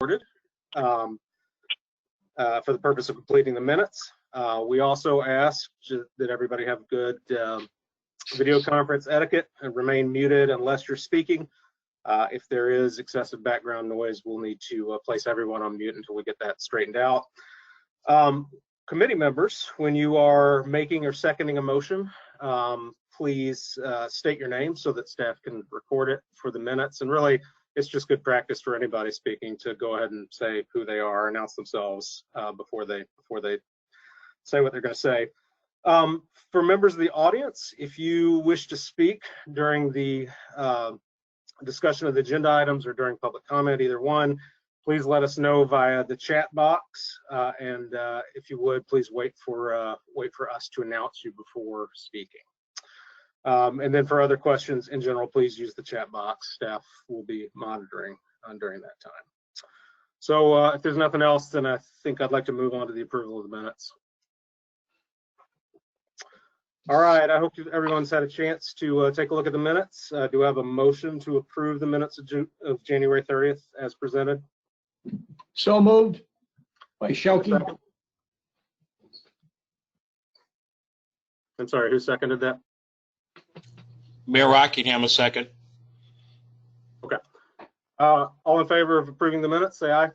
recorded for the purpose of completing the minutes. We also ask that everybody have good video conference etiquette and remain muted unless you're speaking. If there is excessive background noise, we'll need to place everyone on mute until we get that straightened out. Committee members, when you are making or seconding a motion, please state your name so that staff can record it for the minutes. And really, it's just good practice for anybody speaking to go ahead and say who they are, announce themselves before they say what they're going to say. For members of the audience, if you wish to speak during the discussion of the agenda items or during public comment, either one, please let us know via the chat box, and if you would, please wait for us to announce you before speaking. And then for other questions in general, please use the chat box. Staff will be monitoring during that time. So if there's nothing else, then I think I'd like to move on to the approval of the minutes. All right, I hope everyone's had a chance to take a look at the minutes. Do I have a motion to approve the minutes of January 30th as presented? So moved by Shelkey. I'm sorry, who seconded that? Mayor Rockingham, a second. Okay. All in favor of approving the minutes, say aye.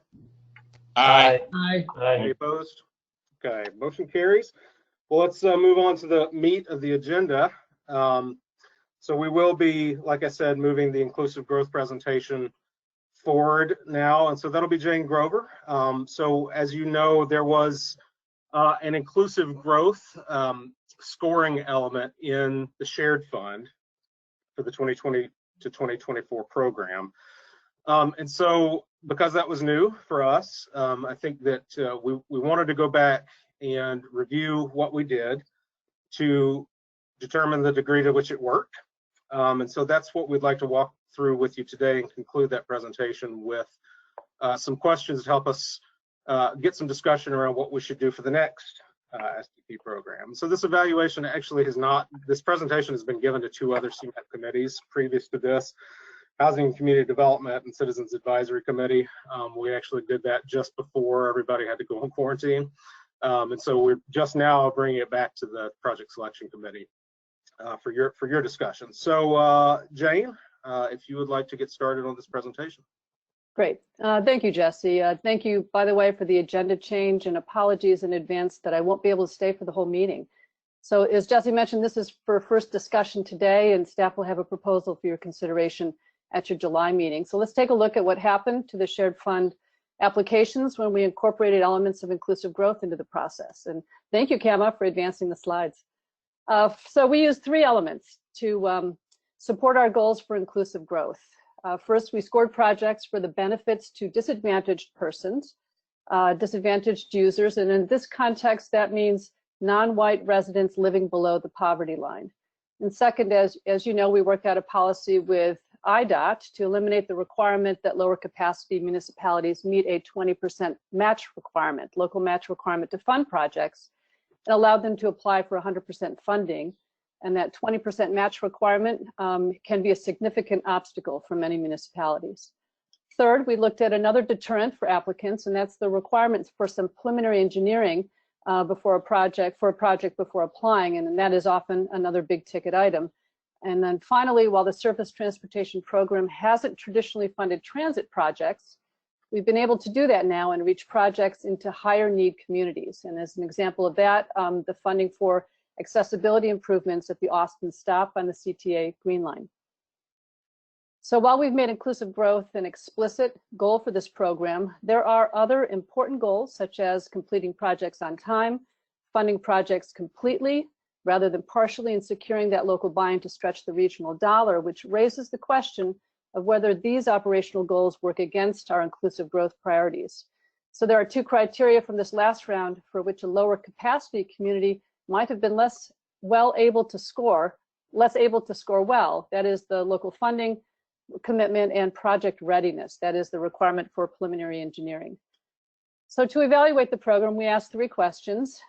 Aye. Aye. Any opposed? Okay, motion carries. Well, let's move on to the meat of the agenda. So we will be, like I said, moving the inclusive growth presentation forward now, and so that'll be Jane Grover. So as you know, there was an inclusive growth scoring element in the shared fund for the 2020 to 2024 program. And so because that was new for us, I think that we wanted to go back and review what we did to determine the degree to which it worked. And so that's what we'd like to walk through with you today and conclude that presentation with some questions to help us get some discussion around what we should do for the next STP program. So this evaluation actually this presentation has been given to two other CMAP committees previous to this, Housing and Community Development and Citizens Advisory Committee. We actually did that just before everybody had to go on quarantine. And so we're just now bringing it back to the Project Selection Committee for your discussion. So Jane, if you would like to get started on this presentation. Great. Thank you, Jesse. Thank you, by the way, for the agenda change, and apologies in advance that I won't be able to stay for the whole meeting. So as Jesse mentioned, this is for first discussion today, and staff will have a proposal for your consideration at your July meeting. So let's take a look at what happened to the shared fund applications when we incorporated elements of inclusive growth into the process. And thank you, Kama, for advancing the slides. So we used three elements to support our goals for inclusive growth. First, we scored projects for the benefits to disadvantaged persons, disadvantaged users, and in this context, that means non-white residents living below the poverty line. And second, as you know, we worked out a policy with IDOT to eliminate the requirement that lower capacity municipalities meet a 20% match requirement, local match requirement to fund projects, and allowed them to apply for 100% funding. And that 20% match requirement can be a significant obstacle for many municipalities. Third, we looked at another deterrent for applicants, and that's the requirements for some preliminary engineering for a project before applying, and that is often another big ticket item. And then finally, while the Surface Transportation Program hasn't traditionally funded transit projects, we've been able to do that now and reach projects into higher need communities. And as an example of that, the funding for accessibility improvements at the Austin stop on the CTA Green Line. So while we've made inclusive growth an explicit goal for this program, there are other important goals such as completing projects on time, funding projects completely rather than partially, and securing that local buy-in to stretch the regional dollar, which raises the question of whether these operational goals work against our inclusive growth priorities. So there are two criteria from this last round for which a lower capacity community might have been less able to score well. That is the local funding commitment and project readiness. That is the requirement for preliminary engineering. So to evaluate the program, we asked three questions.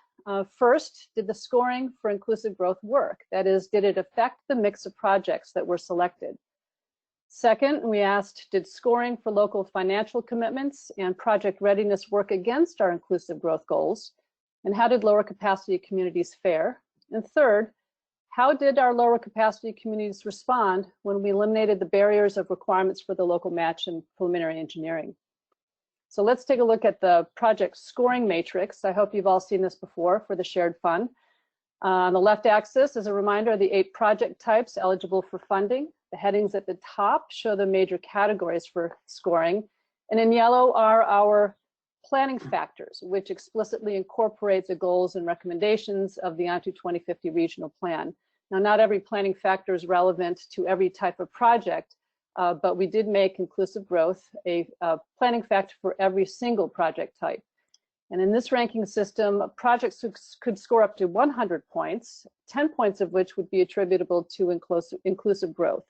First, did the scoring for inclusive growth work? That is, did it affect the mix of projects that were selected? Second, we asked, did scoring for local financial commitments and project readiness work against our inclusive growth goals? And how did lower capacity communities fare? And third, how did our lower capacity communities respond when we eliminated the barriers of requirements for the local match and preliminary engineering? So let's take a look at the project scoring matrix. I hope you've all seen this before for the shared fund. On the left axis, as a reminder, are the 8 project types eligible for funding. The headings at the top show the major categories for scoring. And in yellow are our planning factors, which explicitly incorporate the goals and recommendations of the Onto 2050 regional plan. Now, not every planning factor is relevant to every type of project, but we did make inclusive growth a planning factor for every single project type. And in this ranking system, projects could score up to 100 points, 10 points of which would be attributable to inclusive growth.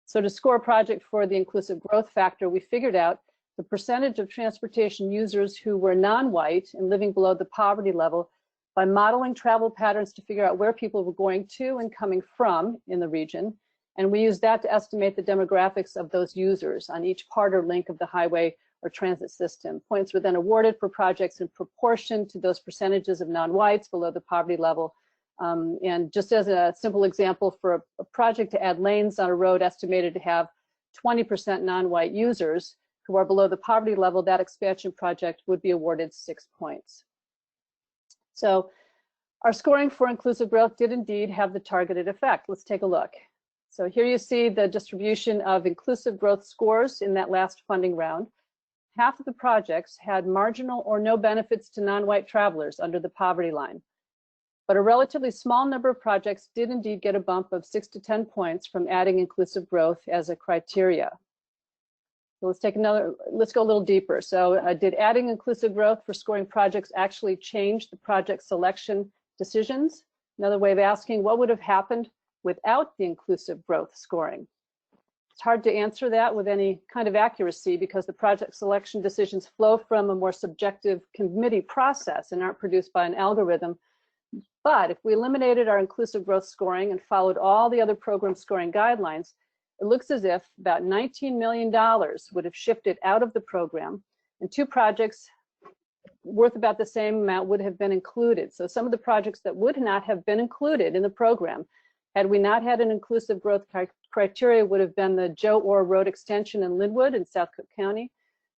So to score a project for the inclusive growth factor, we figured out the percentage of transportation users who were non-white and living below the poverty level by modeling travel patterns to figure out where people were going to and coming from in the region. And we used that to estimate the demographics of those users on each part or link of the highway or transit system. Points were then awarded for projects in proportion to those percentages of non-whites below the poverty level. And just as a simple example, for a project to add lanes on a road estimated to have 20% non-white users who are below the poverty level, that expansion project would be awarded 6 points. So our scoring for inclusive growth did indeed have the targeted effect. Let's take a look. So here you see the distribution of inclusive growth scores in that last funding round. Half of the projects had marginal or no benefits to non-white travelers under the poverty line. But a relatively small number of projects did indeed get a bump of 6 to 10 points from adding inclusive growth as a criteria. So let's go a little deeper. So did adding inclusive growth for scoring projects actually change the project selection decisions? Another way of asking, what would have happened without the inclusive growth scoring? It's hard to answer that with any kind of accuracy because the project selection decisions flow from a more subjective committee process and aren't produced by an algorithm. But if we eliminated our inclusive growth scoring and followed all the other program scoring guidelines, it looks as if about $19 million would have shifted out of the program, and 2 projects worth about the same amount would have been included. So some of the projects that would not have been included in the program had we not had an inclusive growth criteria would have been the Joe Orr Road Extension in Linwood in South Cook County,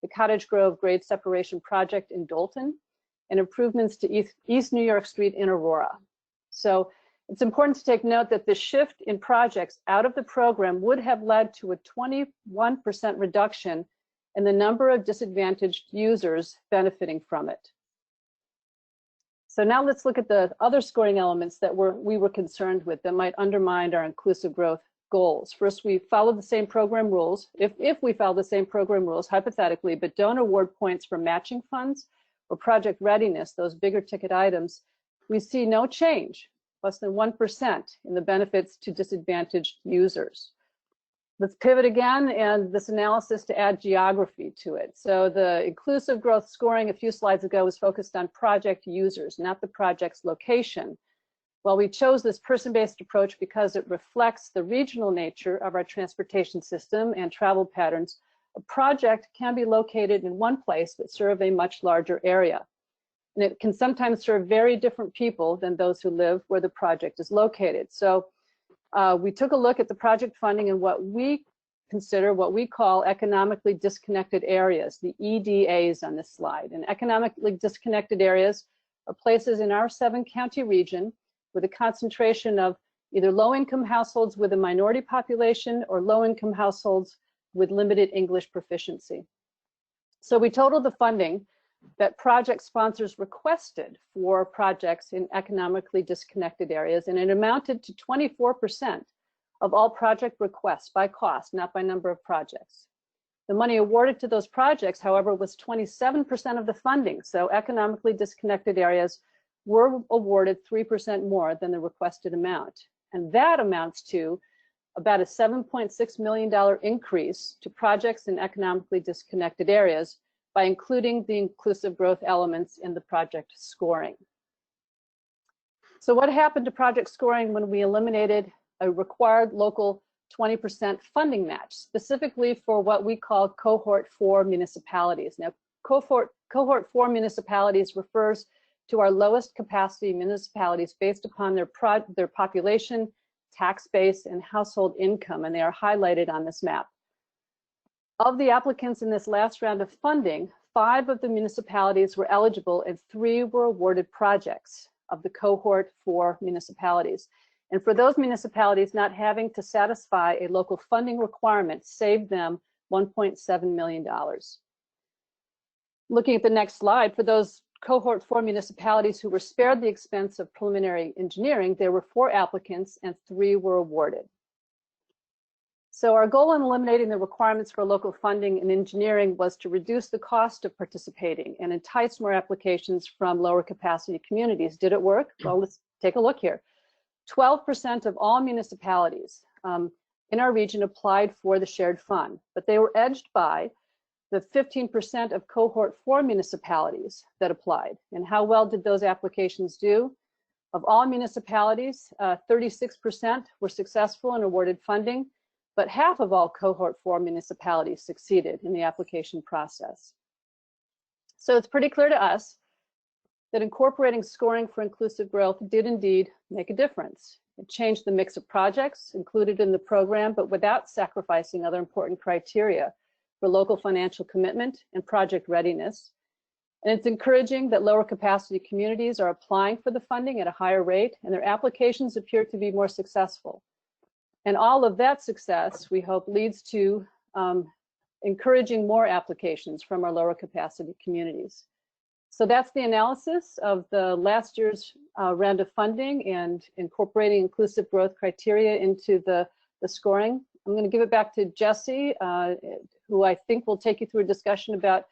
the Cottage Grove Grade Separation Project in Dolton, and improvements to East New York Street in Aurora. So it's important to take note that the shift in projects out of the program would have led to a 21% reduction in the number of disadvantaged users benefiting from it. So now let's look at the other scoring elements that we were concerned with that might undermine our inclusive growth goals. First, we followed the same program rules. If we follow the same program rules, hypothetically, but don't award points for matching funds or project readiness, those bigger ticket items, we see no change, less than 1% in the benefits to disadvantaged users. Let's pivot again and this analysis to add geography to it. So the inclusive growth scoring a few slides ago was focused on project users, not the project's location. Well, we chose this person-based approach because it reflects the regional nature of our transportation system and travel patterns. A project can be located in one place but serve a much larger area. And it can sometimes serve very different people than those who live where the project is located. So we took a look at the project funding and what we consider what we call economically disconnected areas, the EDAs on this slide. And economically disconnected areas are places in our 7-county region with a concentration of either low-income households with a minority population or low-income households with limited English proficiency. So we totaled the funding that project sponsors requested for projects in economically disconnected areas, and it amounted to 24% of all project requests by cost, not by number of projects. The money awarded to those projects, however, was 27% of the funding, so economically disconnected areas were awarded 3% more than the requested amount. And that amounts to about a $7.6 million increase to projects in economically disconnected areas by including the inclusive growth elements in the project scoring. So what happened to project scoring when we eliminated a required local 20% funding match, specifically for what we call Cohort 4 municipalities. Now, Cohort 4 municipalities refers to our lowest capacity municipalities based upon their population, tax base, and household income, and they are highlighted on this map. Of the applicants in this last round of funding, 5 of the municipalities were eligible and 3 were awarded projects of the Cohort 4 municipalities. And for those municipalities, not having to satisfy a local funding requirement saved them $1.7 million. Looking at the next slide, for those Cohort 4 municipalities who were spared the expense of preliminary engineering, there were 4 applicants and 3 were awarded. So our goal in eliminating the requirements for local funding and engineering was to reduce the cost of participating and entice more applications from lower capacity communities. Did it work? Well, let's take a look here. 12% of all municipalities in our region applied for the shared fund, but they were edged by the 15% of Cohort 4 municipalities that applied. And how well did those applications do? Of all municipalities, 36% were successful and awarded funding, but half of all Cohort 4 municipalities succeeded in the application process. So it's pretty clear to us that incorporating scoring for inclusive growth did indeed make a difference. It changed the mix of projects included in the program, but without sacrificing other important criteria for local financial commitment and project readiness. And it's encouraging that lower capacity communities are applying for the funding at a higher rate, and their applications appear to be more successful. And all of that success, we hope, leads to encouraging more applications from our lower capacity communities. So that's the analysis of the last year's round of funding and incorporating inclusive growth criteria into the scoring. I'm going to give it back to Jesse, who I think will take you through a discussion about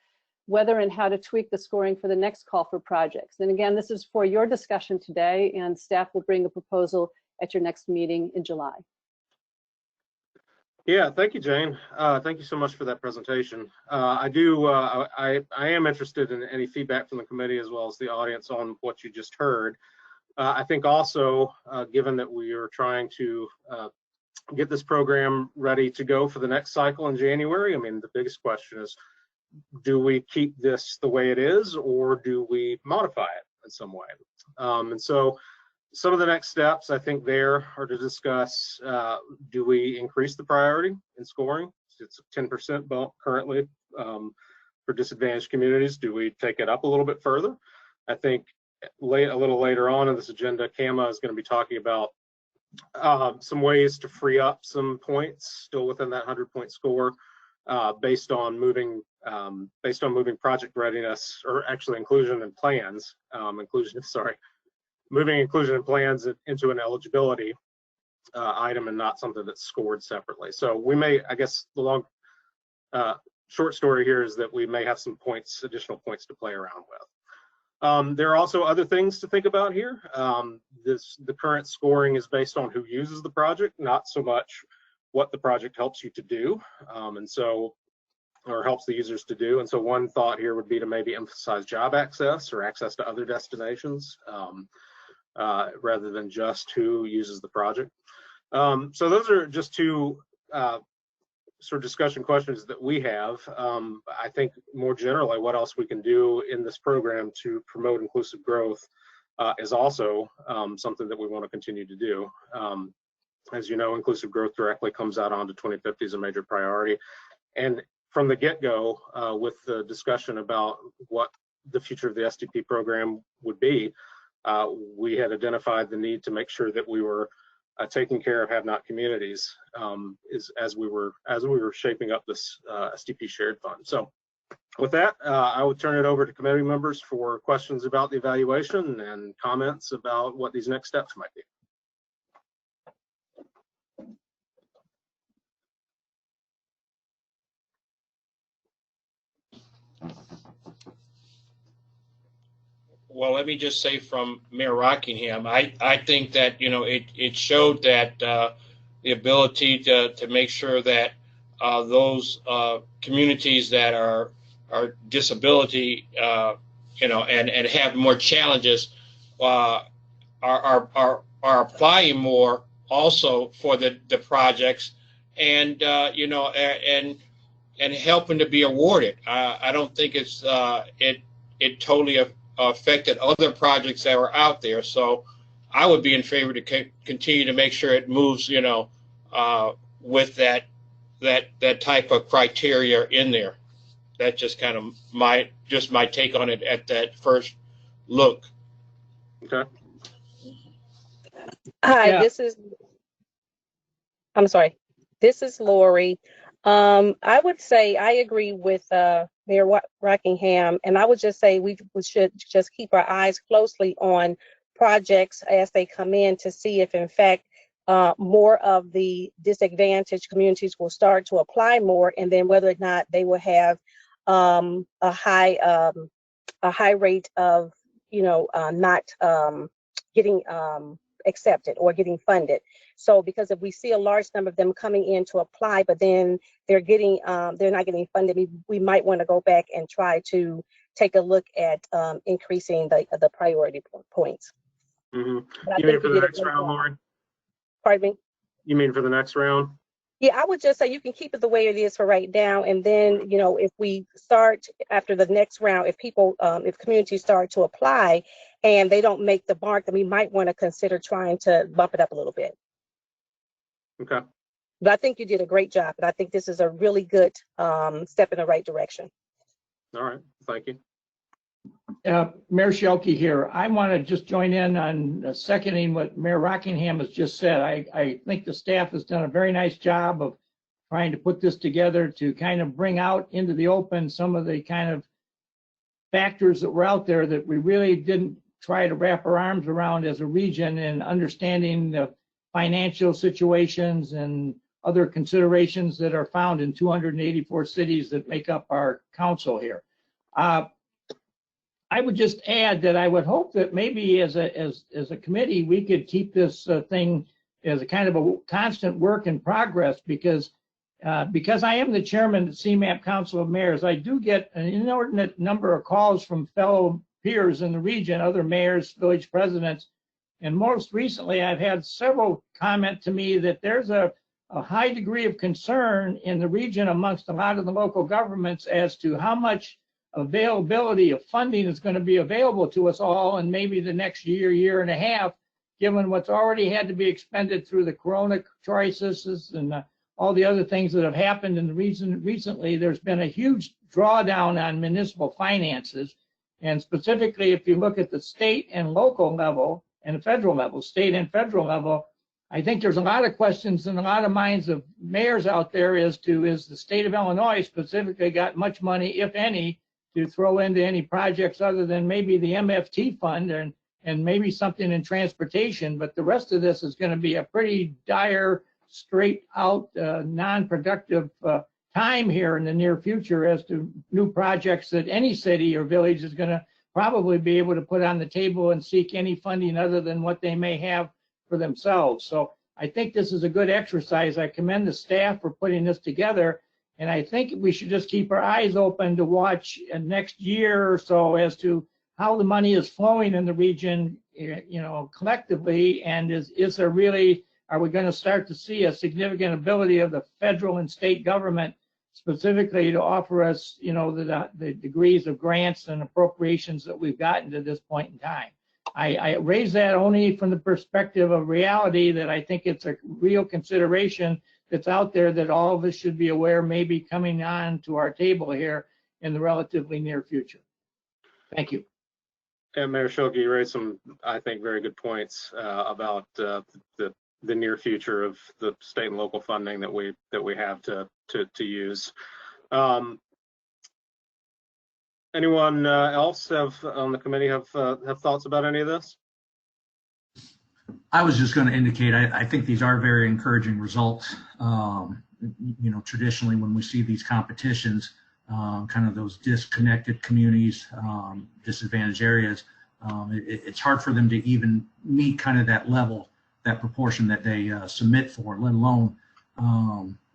whether and how to tweak the scoring for the next call for projects. And again, this is for your discussion today, and staff will bring a proposal at your next meeting in July. Yeah, thank you, Jane. Thank you so much for that presentation. I am interested in any feedback from the committee as well as the audience on what you just heard. I think also, given that we are trying to get this program ready to go for the next cycle in January, I mean, the biggest question is, do we keep this the way it is, or do we modify it in some way? And so some of the next steps I think there are to discuss, do we increase the priority in scoring? It's a 10% bump currently for disadvantaged communities. Do we take it up a little bit further? I think a little later on in this agenda, Kama is going to be talking about some ways to free up some points still within that 100-point score based on moving project readiness, or actually inclusion and plans, moving inclusion and plans into an eligibility item and not something that's scored separately. So we may, I guess the short story here is that we may have some additional points to play around with. There are also other things to think about here. The current scoring is based on who uses the project, not so much what the project helps you to do, or helps the users to do. And so one thought here would be to maybe emphasize job access or access to other destinations rather than just who uses the project. So those are just two sort of discussion questions that we have. I think more generally, what else we can do in this program to promote inclusive growth is also something that we want to continue to do. As you know, inclusive growth directly comes out onto 2050 as a major priority. And from the get-go, with the discussion about what the future of the STP program would be, we had identified the need to make sure that we were taking care of have-not communities as we were shaping up this STP shared fund. So with that, I would turn it over to committee members for questions about the evaluation and comments about what these next steps might be. Well, let me just say from Mayor Rockingham, I think that, it showed that the ability to make sure that those communities that are disability, and have more challenges are applying more also for the projects, and you know, and helping to be awarded. I don't think it's it totally affected other projects that were out there. So I would be in favor to continue to make sure it moves, you know, with that type of criteria in there. That's just kind of my take on it at that first look. Okay. Hi, Yeah. I'm sorry, this is Lori. I would say I agree with Mayor Rockingham, and I would just say we should just keep our eyes closely on projects as they come in to see if in fact more of the disadvantaged communities will start to apply more, and then whether or not they will have a high rate of, you know, not getting accepted or getting funded. So because if we see a large number of them coming in to apply, but then they're not getting funded, we might want to go back and try to take a look at increasing the priority points. Mm-hmm. You mean for the next round, Lauren? Pardon me? You mean for the next round? Yeah, I would just say you can keep it the way it is for right now, and then, you know, if we start after the next round, if people, if communities start to apply and they don't make the mark, then we might want to consider trying to bump it up a little bit. Okay. But I think you did a great job, and I think this is a really good step in the right direction. All right. Thank you. Mayor Schielke here. I want to just join in on seconding what Mayor Rockingham has just said. I think the staff has done a very nice job of trying to put this together to kind of bring out into the open some of the kind of factors that were out there that we really didn't try to wrap our arms around as a region, and understanding the financial situations and other considerations that are found in 284 cities that make up our council here. I would just add that I would hope that maybe as a committee, we could keep this thing as a kind of a constant work in progress, because I am the chairman of the CMAP Council of Mayors, I do get an inordinate number of calls from fellow peers in the region, other mayors, village presidents, and most recently I've had several comment to me that there's a high degree of concern in the region amongst a lot of the local governments as to how much availability of funding is going to be available to us all in maybe the next year and a half, given what's already had to be expended through the corona crisis and all the other things that have happened in the region recently. There's been a huge drawdown on municipal finances, and specifically if you look at the state and local level and the federal level, state and federal level, I think there's a lot of questions in a lot of minds of mayors out there as to, is the state of Illinois specifically got much money, if any, to throw into any projects other than maybe the MFT fund and maybe something in transportation. But the rest of this is going to be a pretty dire, straight out, non-productive time here in the near future as to new projects that any city or village is going to probably be able to put on the table and seek any funding other than what they may have for themselves. So I think this is a good exercise. I commend the staff for putting this together. And I think we should just keep our eyes open to watch next year or so as to how the money is flowing in the region, you know, collectively. And is there really, are we going to start to see a significant ability of the federal and state government specifically to offer us, you know, the degrees of grants and appropriations that we've gotten to this point in time? I raise that only from the perspective of reality, that I think it's a real consideration that's out there that all of us should be aware may be coming on to our table here in the relatively near future. Thank you. And Mayor Schielke, you raised some, I think, very good points about the near future of the state and local funding that we have to use. Anyone else on the committee have thoughts about any of this? I was just going to indicate, I think these are very encouraging results. You know, traditionally when we see these competitions, kind of those disconnected communities, disadvantaged areas, it's hard for them to even meet kind of that level, that proportion that they submit for, let alone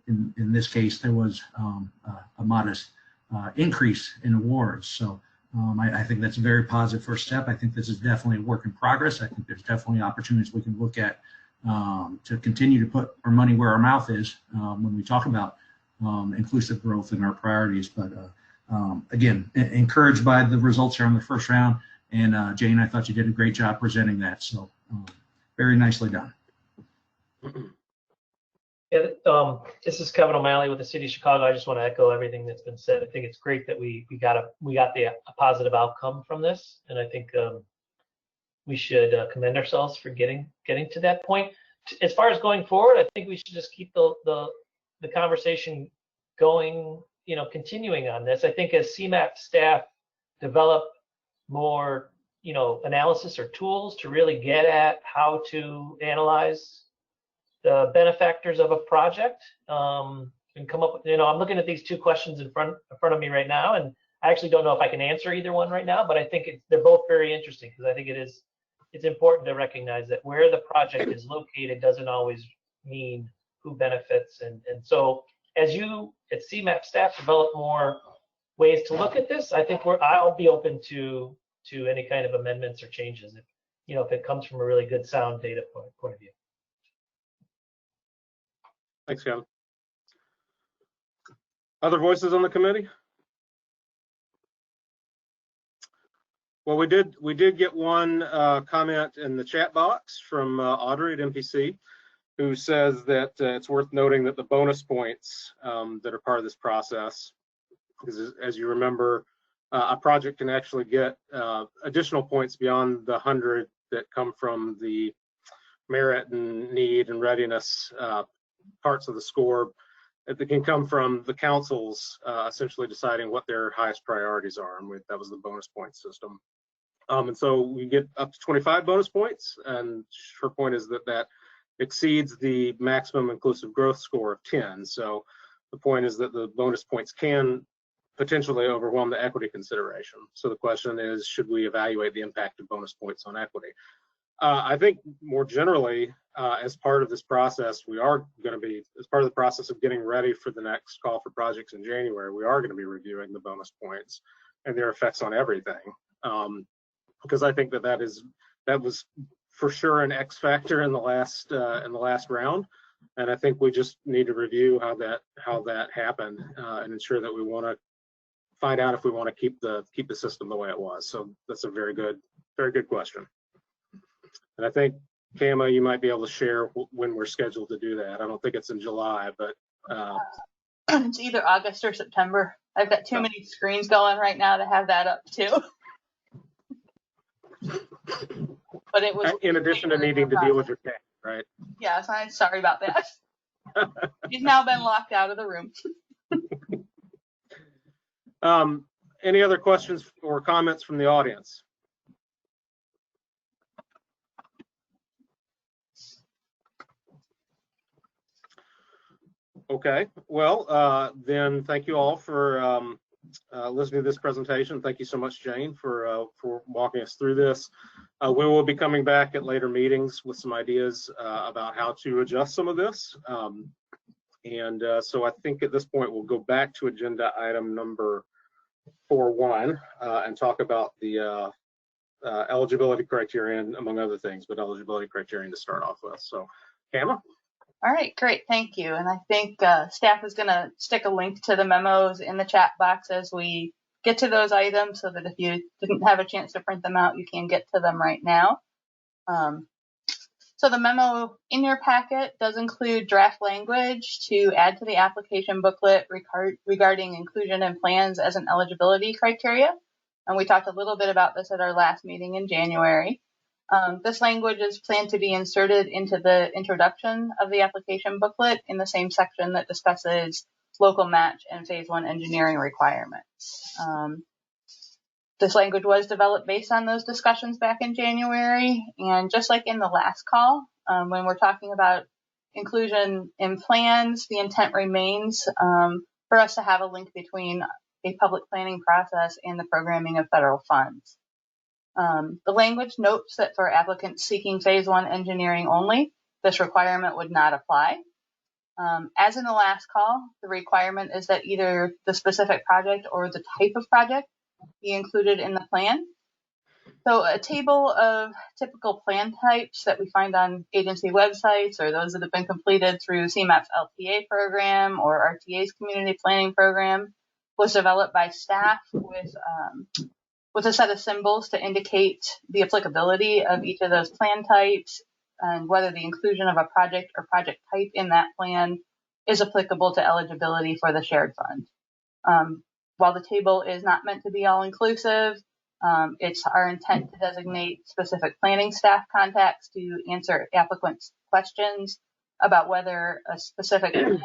in this case, there was a modest increase in awards. So I think that's a very positive first step. I think this is definitely a work in progress. I think there's definitely opportunities we can look at to continue to put our money where our mouth is when we talk about inclusive growth and our priorities. But again, encouraged by the results here on the first round. And Jane, I thought you did a great job presenting that. So very nicely done. Yeah, this is Kevin O'Malley with the City of Chicago. I just want to echo everything that's been said. I think it's great that we got a positive outcome from this, and I think we should commend ourselves for getting to that point. As far as going forward, I think we should just keep the conversation going, continuing on this. I think as CMAP staff develop more, analysis or tools to really get at how to analyze the benefactors of a project, and come up with, I'm looking at these two questions in front of me right now, and I actually don't know if I can answer either one right now, but I think they're both very interesting, because I think it's important to recognize that where the project is located doesn't always mean who benefits. And so as you at CMAP staff develop more ways to look at this, I think I'll be open to any kind of amendments or changes if it comes from a really good sound data point of view. Thanks, Kevin. Other voices on the committee? Well, we did get one comment in the chat box from Audrey at MPC, who says that it's worth noting that the bonus points that are part of this process, because as you remember, a project can actually get additional points beyond the 100 that come from the merit and need and readiness parts of the score. That can come from the councils essentially deciding what their highest priorities are, and that was the bonus point system. And so we get up to 25 bonus points, and her point is that exceeds the maximum inclusive growth score of 10. So the point is that the bonus points can potentially overwhelm the equity consideration. So the question is, should we evaluate the impact of bonus points on equity? I think more generally, as part of this process, we are going to be, as part of the process of getting ready for the next call for projects in January, we are going to be reviewing the bonus points and their effects on everything. Because I think that was for sure an X factor in the last round, and I think we just need to review how that happened and ensure that we want to find out if we want to keep the system the way it was. So that's a very good question. And I think, Kama, you might be able to share when we're scheduled to do that. I don't think it's in July, but it's either August or September. I've got too many screens going right now to have that up too. But it was in addition to needing to deal with your cat, right? Yes, I'm sorry about that. He's now been locked out of the room. Any other questions or comments from the audience? Okay, well, then thank you all for listening to this presentation. Thank you so much, Jane, for walking us through this. We will be coming back at later meetings with some ideas about how to adjust some of this. So I think at this point, we'll go back to agenda item number 4.1 and talk about the eligibility criterion, among other things, but eligibility criterion to start off with. So, Kama? All right, great, thank you. And I think staff is going to stick a link to the memos in the chat box as we get to those items, so that if you didn't have a chance to print them out, you can get to them right now. So the memo in your packet does include draft language to add to the application booklet regarding inclusion in plans as an eligibility criteria. And we talked a little bit about this at our last meeting in January. This language is planned to be inserted into the introduction of the application booklet in the same section that discusses local match and phase 1 engineering requirements. This language was developed based on those discussions back in January, and just like in the last call, when we're talking about inclusion in plans, the intent remains for us to have a link between a public planning process and the programming of federal funds. The language notes that for applicants seeking phase 1 engineering only, this requirement would not apply. As in the last call, the requirement is that either the specific project or the type of project be included in the plan. So a table of typical plan types that we find on agency websites or those that have been completed through CMAP's LPA program or RTA's community planning program was developed by staff with a set of symbols to indicate the applicability of each of those plan types and whether the inclusion of a project or project type in that plan is applicable to eligibility for the shared fund. While the table is not meant to be all-inclusive, it's our intent to designate specific planning staff contacts to answer applicants' questions about whether a specific plan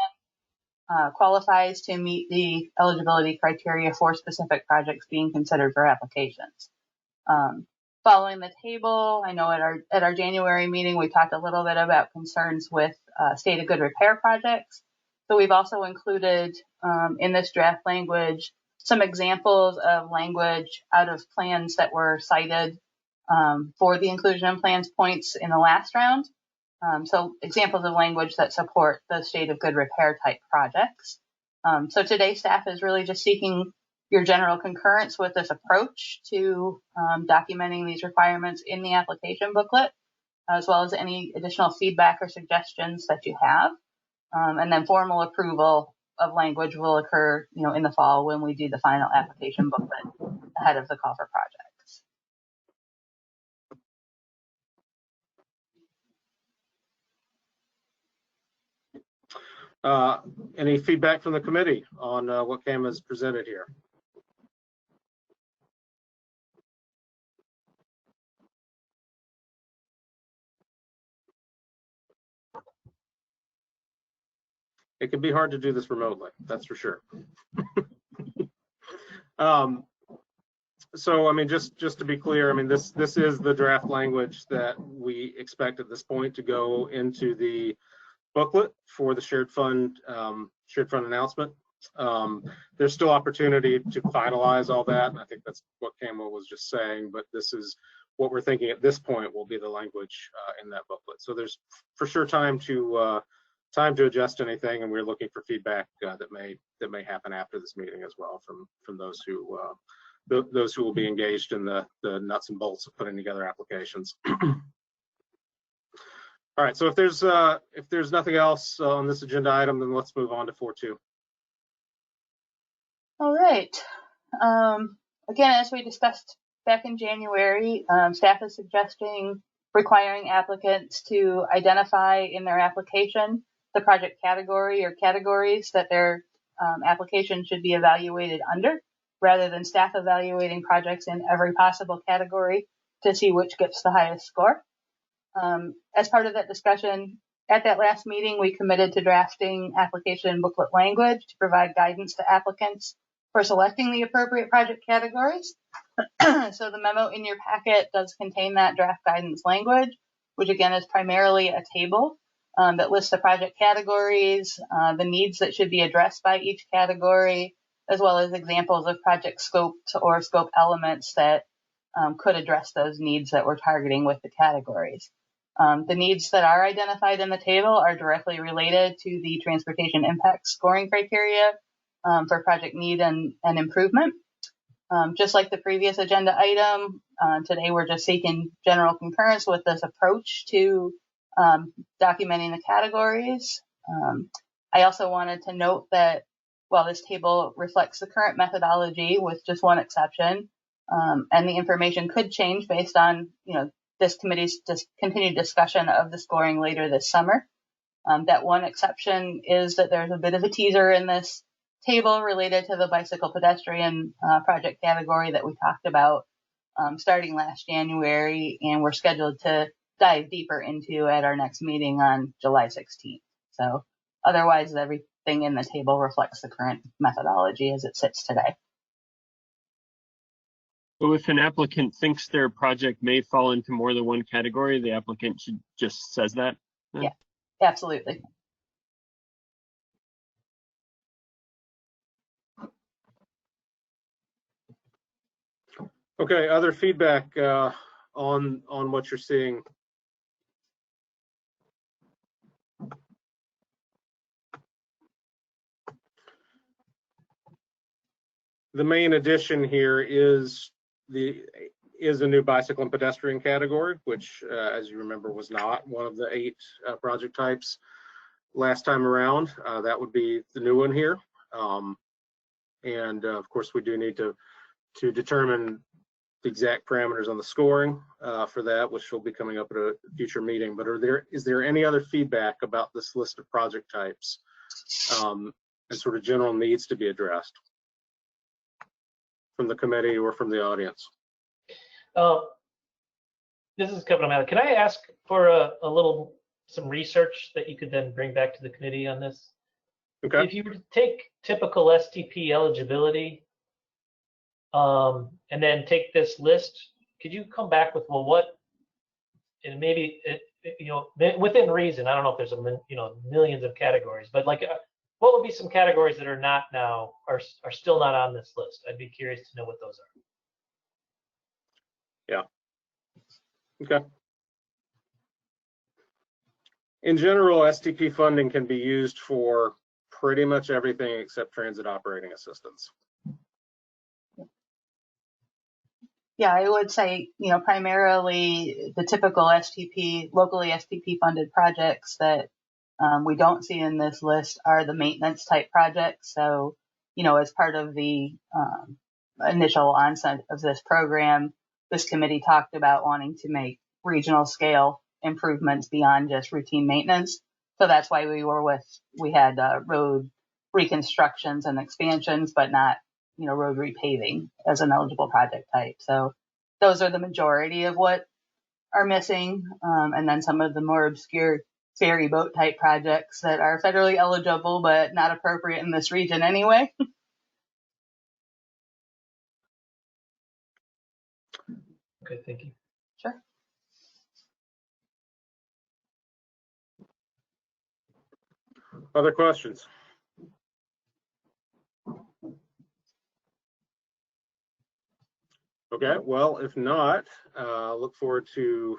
qualifies to meet the eligibility criteria for specific projects being considered for applications. Following the table, I know at our January meeting, we talked a little bit about concerns with state of good repair projects. So we've also included in this draft language some examples of language out of plans that were cited for the inclusion in plans points in the last round. So examples of language that support the state of good repair type projects. So today staff is really just seeking your general concurrence with this approach to documenting these requirements in the application booklet, as well as any additional feedback or suggestions that you have. And then formal approval of language will occur, in the fall when we do the final application booklet ahead of the call for projects. Any feedback from the committee on what Cam has presented here? It can be hard to do this remotely, that's for sure. So, I mean, just to be clear, I mean, this is the draft language that we expect at this point to go into the booklet for the shared fund announcement. There's still opportunity to finalize all that, and I think that's what Campbell was just saying, but this is what we're thinking at this point will be the language in that booklet. So there's for sure time to adjust anything, and we're looking for feedback that may happen after this meeting as well from those who will be engaged in the nuts and bolts of putting together applications. All right, so if there's nothing else on this agenda item, then let's move on to 4.2. All right. Again, as we discussed back in January, staff is suggesting requiring applicants to identify in their application the project category or categories that their application should be evaluated under, rather than staff evaluating projects in every possible category to see which gets the highest score. As part of that discussion, at that last meeting, we committed to drafting application booklet language to provide guidance to applicants for selecting the appropriate project categories. So the memo in your packet does contain that draft guidance language, which again is primarily a table that lists the project categories, the needs that should be addressed by each category, as well as examples of project scope or scope elements that could address those needs that we're targeting with the categories. The needs that are identified in the table are directly related to the transportation impact scoring criteria for project need and improvement. Just like the previous agenda item, today we're just seeking general concurrence with this approach to documenting the categories. I also wanted to note that while this table reflects the current methodology with just one exception, and the information could change based on this committee's continued discussion of the scoring later this summer. That one exception is that there's a bit of a teaser in this table related to the bicycle pedestrian project category that we talked about starting last January, and we're scheduled to dive deeper into at our next meeting on July 16th. So otherwise, everything in the table reflects the current methodology as it sits today. So if an applicant thinks their project may fall into more than one category, the applicant should just says that? Yeah, absolutely. Okay, other feedback on what you're seeing? The main addition here is is a new bicycle and pedestrian category, which, as you remember, was not one of the 8 project types last time around. That would be the new one here. And of course, we do need to determine the exact parameters on the scoring for that, which will be coming up at a future meeting. But is there any other feedback about this list of project types and sort of general needs to be addressed from the committee or from the audience? This is Kevin O'Malley. Can I ask for some research that you could then bring back to the committee on this? Okay. If you were to take typical STP eligibility and then take this list, could you come back with, well, what, and maybe, within reason, I don't know if there's millions of categories, but like, what would be some categories that are not now, are still not on this list? I'd be curious to know what those are. Yeah. Okay. In general, STP funding can be used for pretty much everything except transit operating assistance. Yeah, I would say, primarily the typical STP, locally STP funded projects that we don't see in this list are the maintenance type projects. So, as part of the initial onset of this program, this committee talked about wanting to make regional scale improvements beyond just routine maintenance. So that's why we had road reconstructions and expansions, but not, road repaving as an eligible project type. So those are the majority of what are missing. And then some of the more obscure ferry boat type projects that are federally eligible, but not appropriate in this region anyway. Okay, thank you. Sure. Other questions? Okay, well, if not, look forward to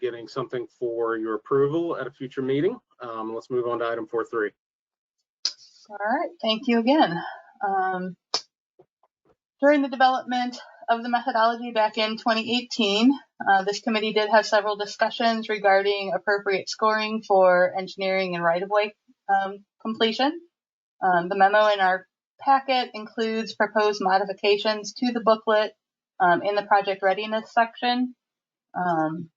getting something for your approval at a future meeting. Let's move on to item 4.3. All right, thank you again. During the development of the methodology back in 2018, this committee did have several discussions regarding appropriate scoring for engineering and right-of-way completion. The memo in our packet includes proposed modifications to the booklet in the project readiness section. And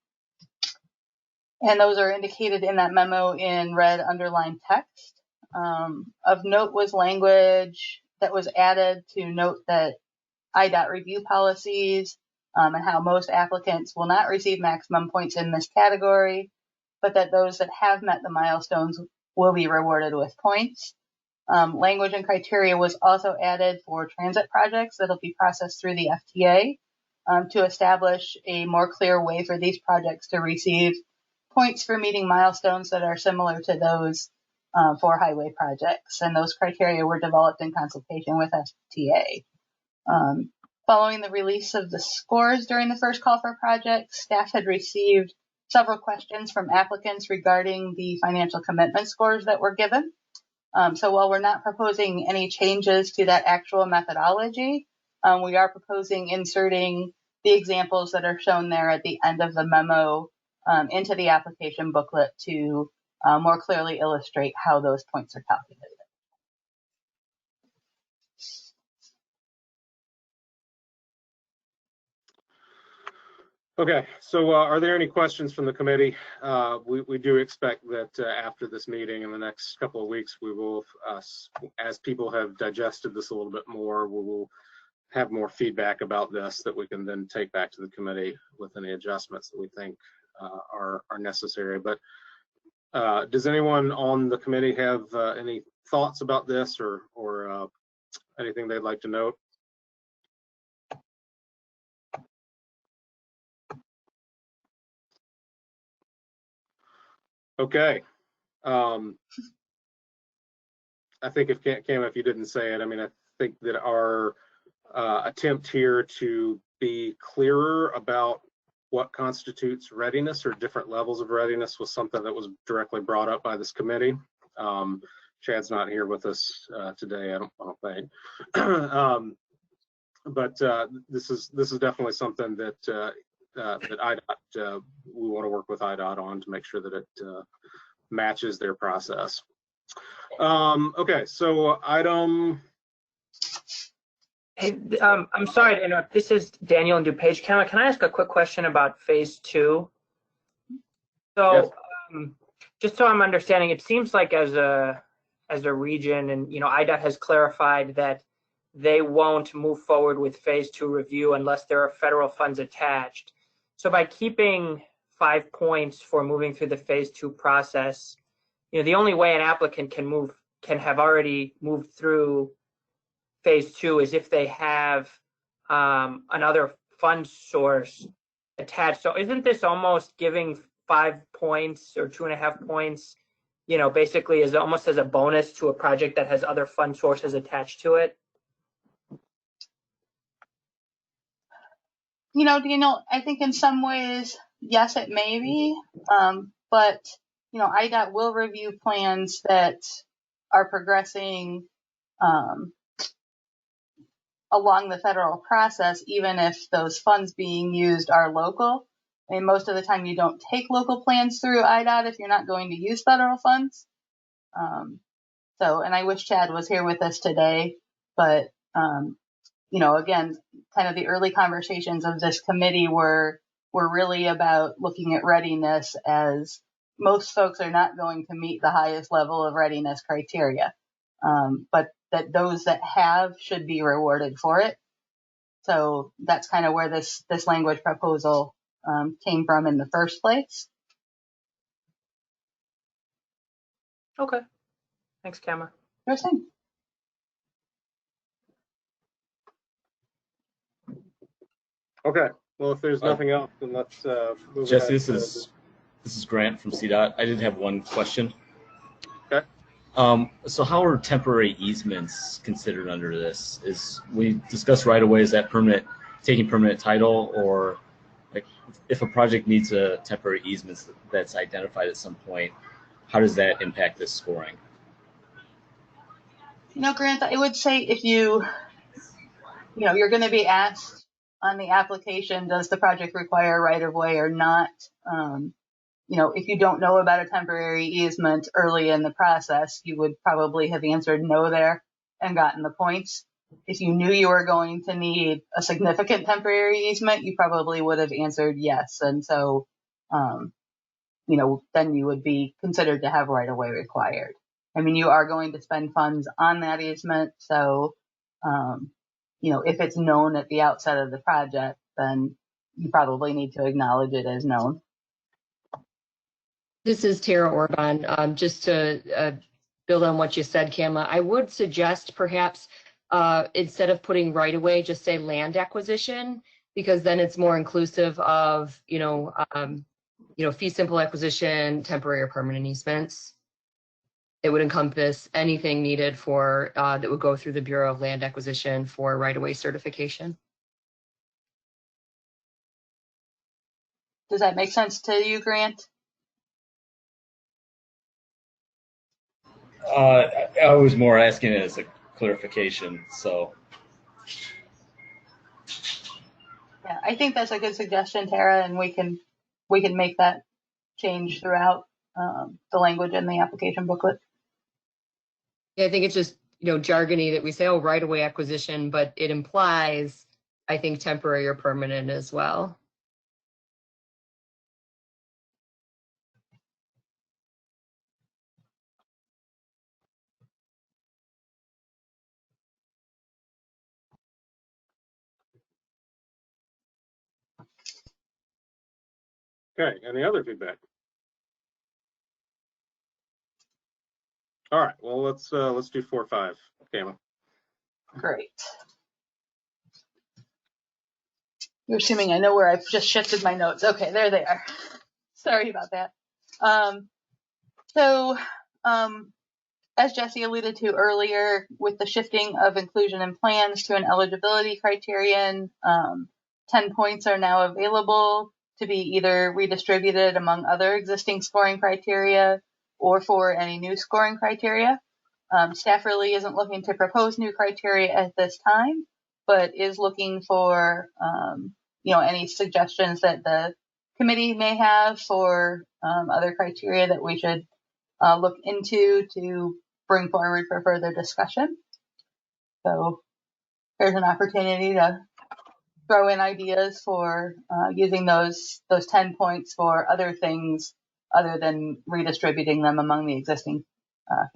those are indicated in that memo in red underlined text. Of note was language that was added to note that IDOT review policies and how most applicants will not receive maximum points in this category, but that those that have met the milestones will be rewarded with points. Language and criteria was also added for transit projects that'll be processed through the FTA to establish a more clear way for these projects to receive points for meeting milestones that are similar to those for highway projects. And those criteria were developed in consultation with FTA. Following the release of the scores during the first call for projects, staff had received several questions from applicants regarding the financial commitment scores that were given. So while we're not proposing any changes to that actual methodology, we are proposing inserting the examples that are shown there at the end of the memo into the application booklet to more clearly illustrate how those points are calculated. Okay, so are there any questions from the committee? We do expect that after this meeting in the next couple of weeks, we will, as people have digested this a little bit more, we will have more feedback about this that we can then take back to the committee with any adjustments that we think are necessary. But does anyone on the committee have any thoughts about this or anything they'd like to note? Okay. I think if Cam, if you didn't say it, I mean, I think that our attempt here to be clearer about what constitutes readiness or different levels of readiness was something that was directly brought up by this committee. Chad's not here with us today, I don't think. but this is definitely something that that IDOT, we want to work with IDOT on to make sure that it matches their process. Okay, so item. Hey, I'm sorry to interrupt. This is Daniel in DuPage. Can I ask a quick question about phase 2? So, Yes. just so I'm understanding, it seems like as a region, and IDOT has clarified that they won't move forward with phase 2 review unless there are federal funds attached. So by keeping 5 points for moving through the phase 2 process, the only way an applicant can have already moved through phase 2 is if they have another fund source attached. So isn't this almost giving 5 points or 2.5 points, basically as almost as a bonus to a project that has other fund sources attached to it? Daniel, I think in some ways, yes, it may be, but IDOT will review plans that are progressing along the federal process, even if those funds being used are local. I mean, most of the time you don't take local plans through IDOT if you're not going to use federal funds. And I wish Chad was here with us today, but again, kind of the early conversations of this committee were really about looking at readiness, as most folks are not going to meet the highest level of readiness criteria, but that those that have should be rewarded for it. So that's kind of where this language proposal came from in the first place. Okay. Thanks, Kama. First thing. Okay. Well, if there's nothing else, then let's move Jesse, ahead. this is Grant from CDOT. I did have one question. Okay. So how are temporary easements considered under this? We discussed right away, is that taking permanent title, or like if a project needs a temporary easement that's identified at some point, how does that impact this scoring? Grant, I would say if you're going to be asked on the application, does the project require right of way or not? If you don't know about a temporary easement early in the process, you would probably have answered no there and gotten the points. If you knew you were going to need a significant temporary easement, you probably would have answered yes. And so, then you would be considered to have right of way required. I mean, you are going to spend funds on that easement. So, if it's known at the outset of the project, then you probably need to acknowledge it as known. This is Tara Orban. Just to build on what you said, Kama, I would suggest perhaps instead of putting right away, just say land acquisition, because then it's more inclusive of, fee simple acquisition, temporary or permanent easements. It would encompass anything needed for that would go through the Bureau of Land Acquisition for right-of-way certification. Does that make sense to you, Grant? I was more asking it as a clarification, so. Yeah, I think that's a good suggestion, Tara, and we can make that change throughout the language in the application booklet. Yeah, I think it's just, jargony that we say, oh, right-of-way acquisition, but it implies, I think, temporary or permanent as well. Okay. Any other feedback? All right. Well, let's do 4-5, Kama. Great. You're assuming I know where I've just shifted my notes. Okay, there they are. Sorry about that. As Jesse alluded to earlier, with the shifting of inclusion in plans to an eligibility criterion, 10 points are now available to be either redistributed among other existing scoring criteria or for any new scoring criteria. Staff really isn't looking to propose new criteria at this time, but is looking for, any suggestions that the committee may have for other criteria that we should look into to bring forward for further discussion. So there's an opportunity to throw in ideas for using those 10 points for other things other than redistributing them among the existing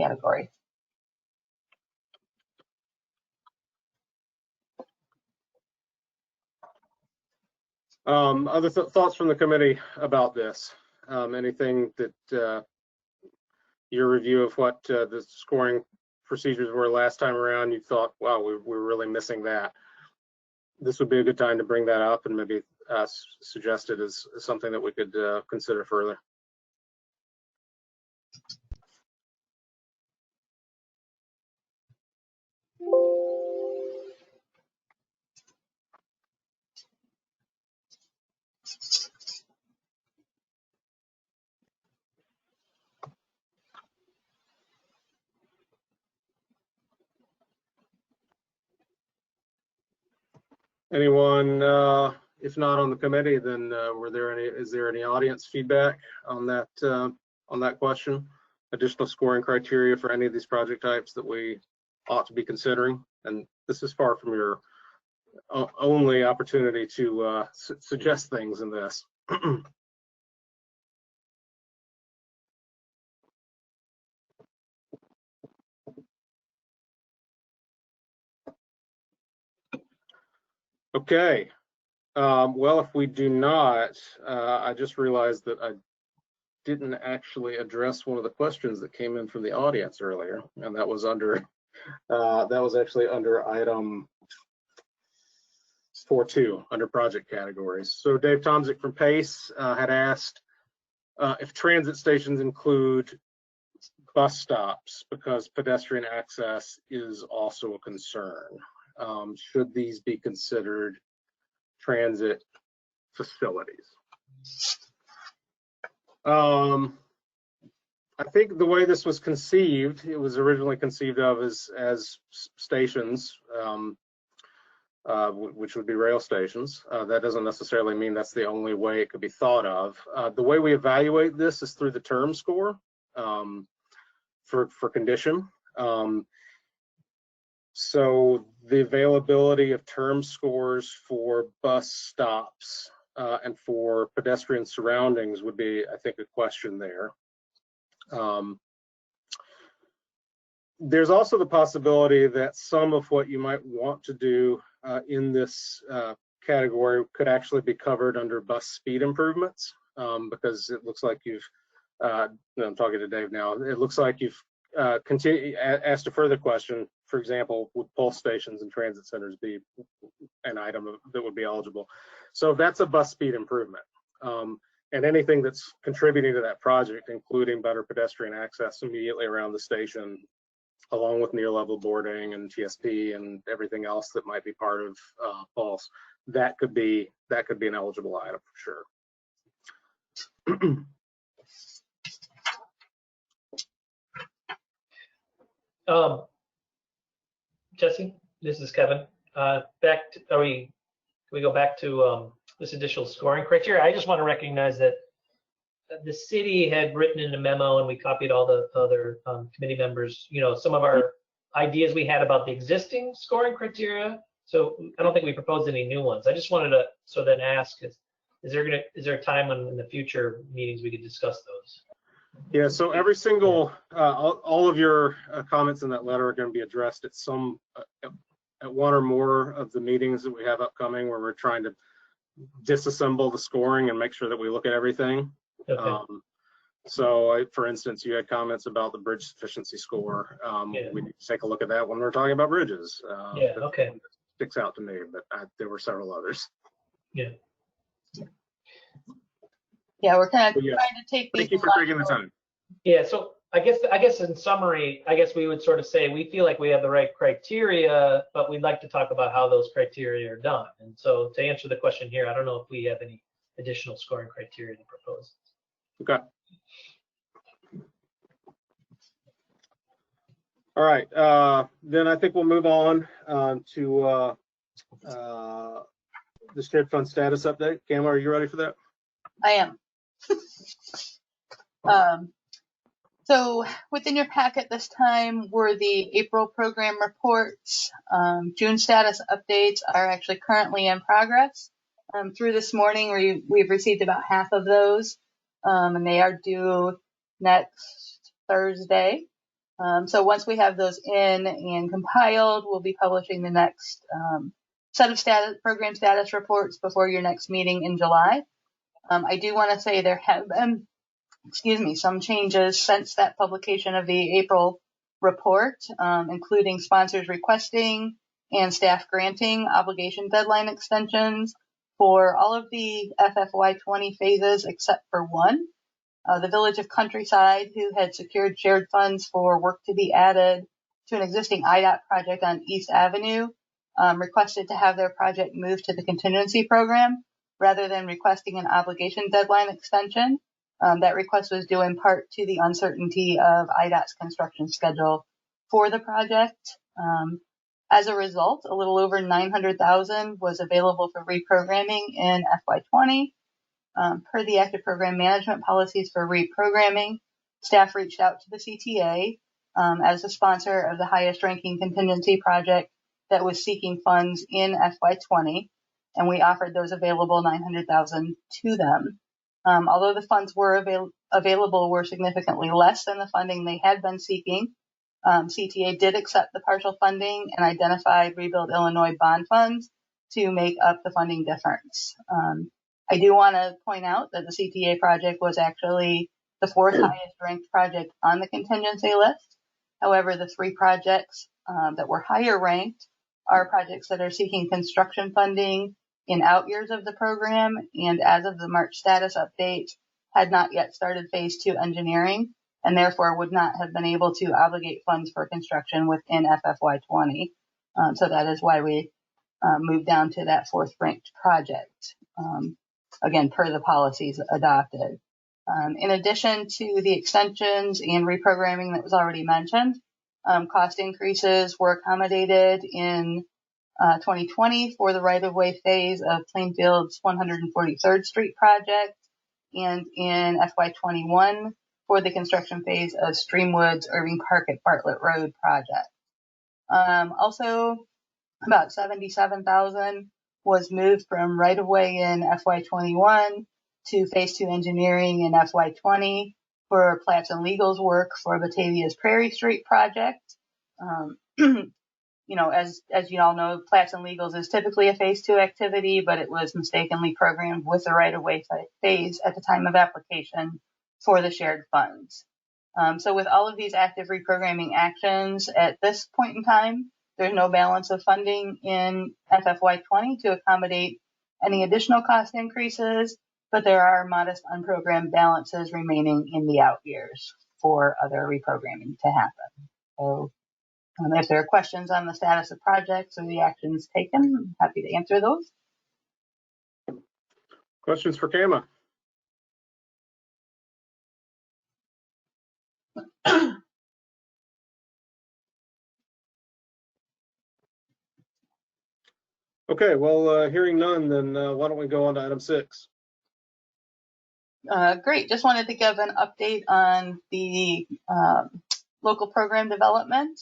categories. Other thoughts from the committee about this? Anything that your review of what the scoring procedures were last time around, you thought, wow, we're really missing that. This would be a good time to bring that up and maybe suggest it as something that we could consider further. Anyone, if not on the committee, then is there any audience feedback on that question? Additional scoring criteria for any of these project types that we ought to be considering? And this is far from your only opportunity to suggest things in this. Okay. Well, if we do not, I just realized that I didn't actually address one of the questions that came in from the audience earlier, and that was actually under item 4.2 under project categories. So Dave Tomzik from PACE had asked if transit stations include bus stops because pedestrian access is also a concern. Should these be considered transit facilities? I think the way this was conceived, it was originally conceived of as stations, which would be rail stations. That doesn't necessarily mean that's the only way it could be thought of. The way we evaluate this is through the term score for condition. So the availability of term scores for bus stops and for pedestrian surroundings would be, I think, a question there. There's also the possibility that some of what you might want to do in this category could actually be covered under bus speed improvements, because it looks like you've, I'm talking to Dave now, it looks like you've asked a further question. For example, would pulse stations and transit centers be an item that would be eligible? So that's a bus speed improvement. And anything that's contributing to that project, including better pedestrian access immediately around the station, along with near level boarding and TSP and everything else that might be part of pulse, that could be an eligible item for sure. Jesse, this is Kevin. Can we go back to this additional scoring criteria? I just want to recognize that the city had written in a memo, and we copied all the other committee members, some of our ideas we had about the existing scoring criteria. So I don't think we proposed any new ones. I just wanted to then ask, is there a time when in the future meetings we could discuss those? Yeah, so every single, all of your comments in that letter are going to be addressed at one or more of the meetings that we have upcoming, where we're trying to disassemble the scoring and make sure that we look at everything. Okay. So, for instance, you had comments about the bridge sufficiency score. We need to take a look at that when we're talking about bridges. Okay. That sticks out to me, but there were several others. Yeah. Yeah, we're kind of trying to take these. Thank you for taking the time. Yeah, so I guess in summary, we would sort of say we feel like we have the right criteria, but we'd like to talk about how those criteria are done. And so to answer the question here, I don't know if we have any additional scoring criteria to propose. Okay. All right, then I think we'll move on to the shared fund status update. Cam, are you ready for that? I am. So within your packet this time were the April program reports. June status updates are actually currently in progress. Through this morning, we've received about half of those, and they are due next Thursday. So once we have those in and compiled, we'll be publishing the next set of program status reports before your next meeting in July. I do want to say there have been some changes since that publication of the April report, including sponsors requesting and staff granting obligation deadline extensions for all of the FFY20 phases except for one. The Village of Countryside, who had secured shared funds for work to be added to an existing IDOT project on East Avenue, requested to have their project moved to the contingency program rather than requesting an obligation deadline extension. That request was due in part to the uncertainty of IDOT's construction schedule for the project. As a result, a little over $900,000 was available for reprogramming in FY20. Per the active program management policies for reprogramming, staff reached out to the CTA as the sponsor of the highest ranking contingency project that was seeking funds in FY20, and we offered those available $900,000 to them. Although the funds were available were significantly less than the funding they had been seeking, CTA did accept the partial funding and identified Rebuild Illinois bond funds to make up the funding difference. I do want to point out that the CTA project was actually the fourth highest ranked project on the contingency list. However, the three projects that were higher ranked are projects that are seeking construction funding in out years of the program, and as of the March status update, had not yet started phase 2 engineering, and therefore would not have been able to obligate funds for construction within FFY20. So that is why we moved down to that fourth ranked project, again, per the policies adopted. In addition to the extensions and reprogramming that was already mentioned, cost increases were accommodated in 2020 for the right-of-way phase of Plainfield's 143rd Street project, and in FY21 for the construction phase of Streamwood's Irving Park at Bartlett Road project. Also, about $77,000 was moved from right-of-way in FY21 to phase 2 engineering in FY20 for Platts and Legal's work for Batavia's Prairie Street project. As you all know, Platts and Legals is typically a phase 2 activity, but it was mistakenly programmed with the right-of-way phase at the time of application for the shared funds. So with all of these active reprogramming actions at this point in time, there's no balance of funding in FFY20 to accommodate any additional cost increases, but there are modest unprogrammed balances remaining in the out years for other reprogramming to happen. So if there are questions on the status of projects or the actions taken, I'm happy to answer those. Questions for Kama? Okay, well, hearing none, then why don't we go on to item 6? Great. Just wanted to give an update on the local program development.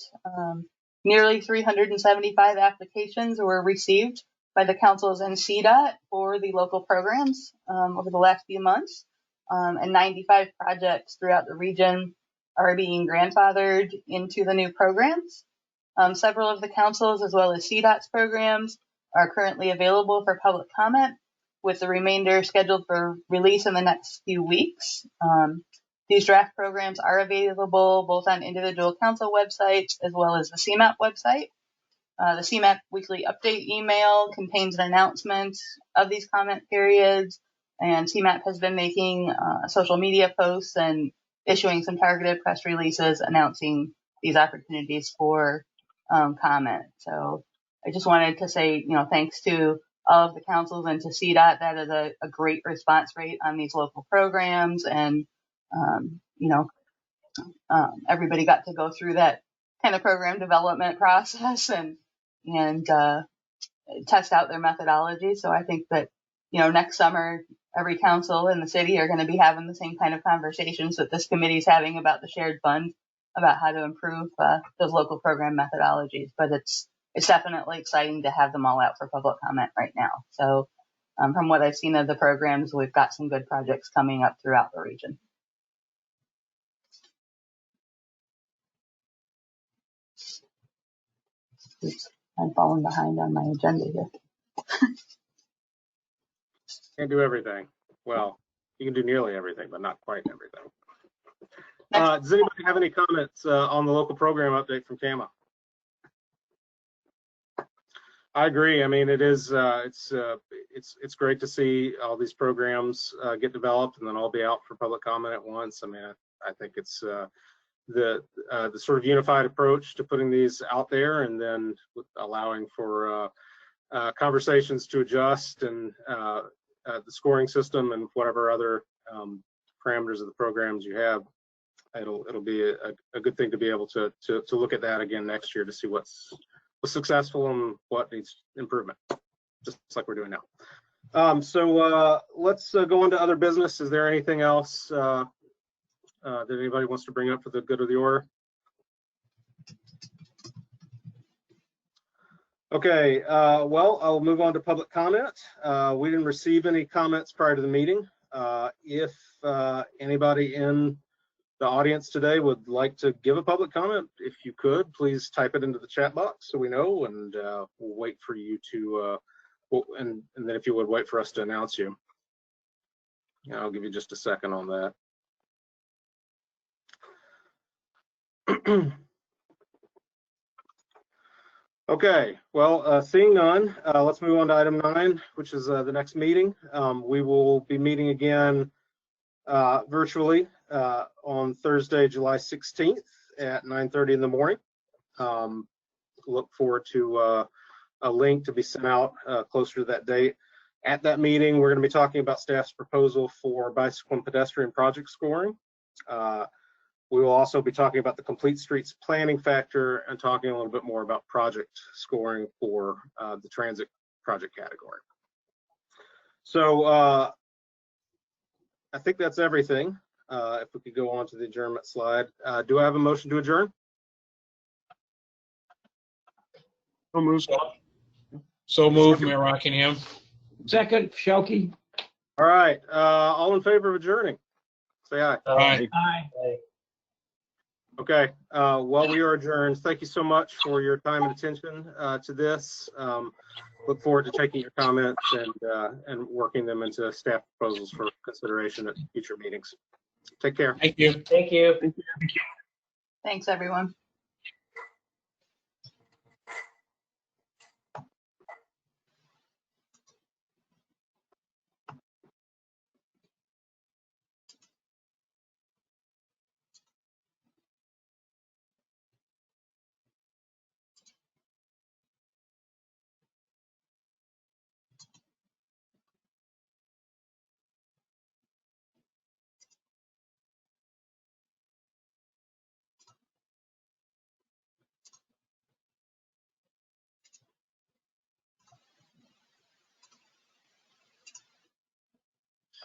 Nearly 375 applications were received by the councils and CDOT for the local programs over the last few months, and 95 projects throughout the region are being grandfathered into the new programs. Several of the councils, as well as CDOT's programs, are currently available for public comment, with the remainder scheduled for release in the next few weeks. These draft programs are available both on individual council websites as well as the CMAP website. The CMAP weekly update email contains an announcement of these comment periods, and CMAP has been making social media posts and issuing some targeted press releases announcing these opportunities for comment. So I just wanted to say, thanks to all of the councils and to CDOT. That is a great response rate on these local programs, and everybody got to go through that kind of program development process, and test out their methodology. So I think that, next summer, every council in the city are going to be having the same kind of conversations that this committee is having about the shared fund, about how to improve those local program methodologies. But it's definitely exciting to have them all out for public comment right now. So from what I've seen of the programs, we've got some good projects coming up throughout the region. Oops, I'm falling behind on my agenda here. Can't do everything. Well, you can do nearly everything, but not quite everything. Does anybody have any comments on the local program update from CAMA? I agree. I mean, it is. It's great to see all these programs get developed and then all be out for public comment at once. I mean, I think it's the sort of unified approach to putting these out there and then allowing for conversations to adjust and the scoring system and whatever other parameters of the programs you have. It'll be a good thing to be able to look at that again next year to see what's successful and what needs improvement, just like we're doing now. So let's go on to other business. Is there anything else that anybody wants to bring up for the good of the order? Okay, well, I'll move on to public comment. We didn't receive any comments prior to the meeting. If anybody in the audience today would like to give a public comment, if you could, please type it into the chat box so we know, and we'll wait for you to, and then if you would wait for us to announce you. I'll give you just a second on that. Okay, well, seeing none, let's move on to item 9, which is the next meeting. We will be meeting again virtually on Thursday, July 16th at 9:30 in the morning. Look forward to a link to be sent out closer to that date. At that meeting, we're going to be talking about staff's proposal for bicycle and pedestrian project scoring. We will also be talking about the complete streets planning factor and talking a little bit more about project scoring for the transit project category. So I think that's everything. If we could go on to the adjournment slide. Do I have a motion to adjourn? So moved, Mayor Rockingham. Second, Shelkey. All right, all in favor of adjourning? Say aye. Aye. Aye. Okay, well, we are adjourned. Thank you so much for your time and attention to this. Look forward to taking your comments and working them into staff proposals for consideration at future meetings. Take care. Thank you. Thank you. Thanks, everyone.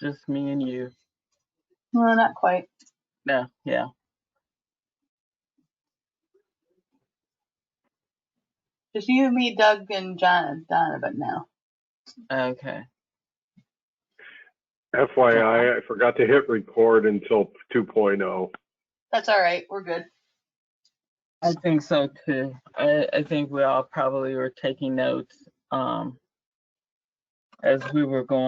Just me and you. Well, not quite. No, yeah. Just you, me, Doug, and Donovan now. Okay. FYI, I forgot to hit record until 2.0. That's all right. We're good. I think so too. I think we all probably were taking notes as we were going.